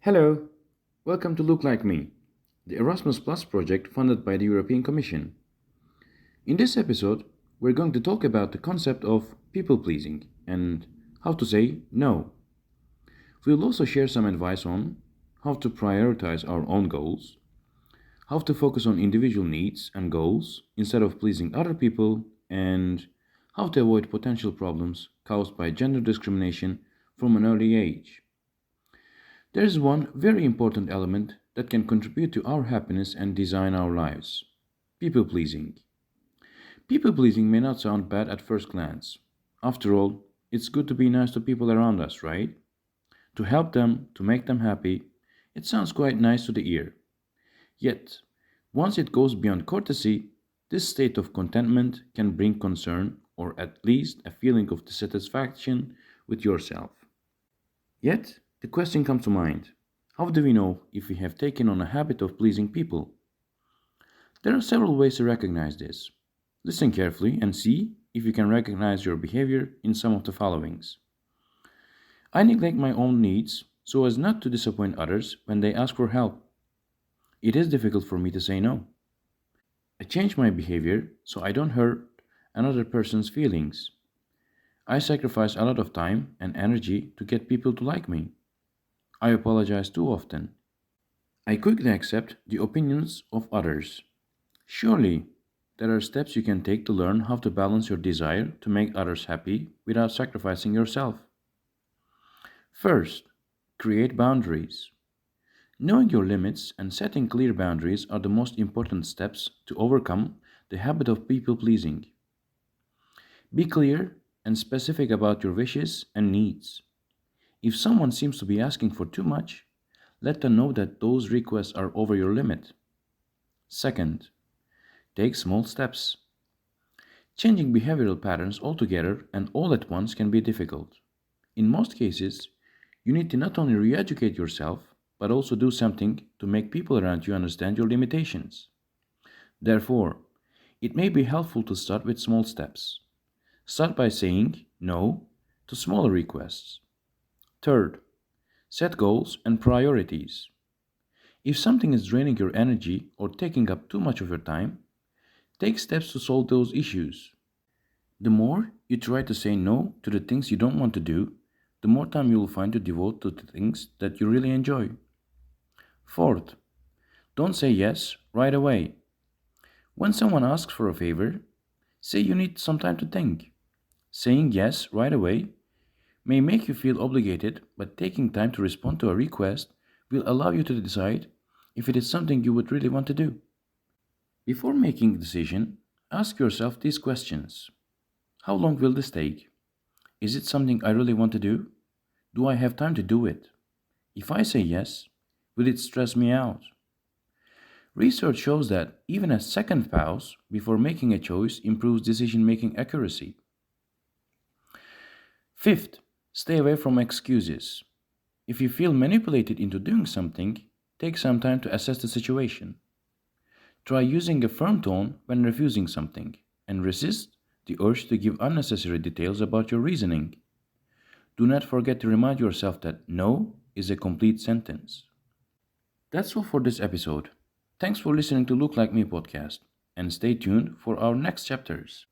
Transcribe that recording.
Hello, welcome to Look Like Me, the Erasmus Plus project funded by the European Commission. In this episode, we're going to talk about the concept of people pleasing and how to say no. We'll also share some advice on how to prioritize our own goals, how to focus on individual needs and goals instead of pleasing other people, and how to avoid potential problems caused by gender discrimination from an early age. There is one very important element that can contribute to our happiness and design our lives: people pleasing. People pleasing may not sound bad at first glance. After all, it's good to be nice to people around us, right? To help them, to make them happy. It sounds quite nice to the ear. Yet, once it goes beyond courtesy, this state of contentment can bring concern or at least a feeling of dissatisfaction with yourself. Yet, the question comes to mind: how do we know if we have taken on a habit of pleasing people? There are several ways to recognize this. Listen carefully and see if you can recognize your behavior in some of the followings. I neglect my own needs so as not to disappoint others when they ask for help. It is difficult for me to say no. I change my behavior so I don't hurt another person's feelings. I sacrifice a lot of time and energy to get people to like me. I apologize too often. I quickly accept the opinions of others. Surely, there are steps you can take to learn how to balance your desire to make others happy without sacrificing yourself. First, create boundaries. Knowing your limits and setting clear boundaries are the most important steps to overcome the habit of people pleasing. Be clear and specific about your wishes and needs. If someone seems to be asking for too much, let them know that those requests are over your limit. Second, take small steps. Changing behavioral patterns altogether and all at once can be difficult. In most cases, you need to not only re educate yourself, but also do something to make people around you understand your limitations. Therefore, it may be helpful to start with small steps. Start by saying no to smaller requests. Third, set goals and priorities. If something is draining your energy or taking up too much of your time, take steps to solve those issues. The more you try to say no to the things you don't want to do, the more time you will find to devote to the things that you really enjoy. Fourth, don't say yes right away. When someone asks for a favor, say you need some time to think. Saying yes right away may make you feel obligated, but taking time to respond to a request will allow you to decide if it is something you would really want to do. Before making a decision, ask yourself these questions: how long will this take? Is it something I really want to do? Do I have time to do it? If I say yes, will it stress me out? Research shows that even a second pause before making a choice improves decision making accuracy. Fifth, stay away from excuses. If you feel manipulated into doing something, take some time to assess the situation. Try using a firm tone when refusing something, and resist the urge to give unnecessary details about your reasoning. Do not forget to remind yourself that no is a complete sentence. That's all for this episode. Thanks for listening to Look Like Me podcast, and stay tuned for our next chapters.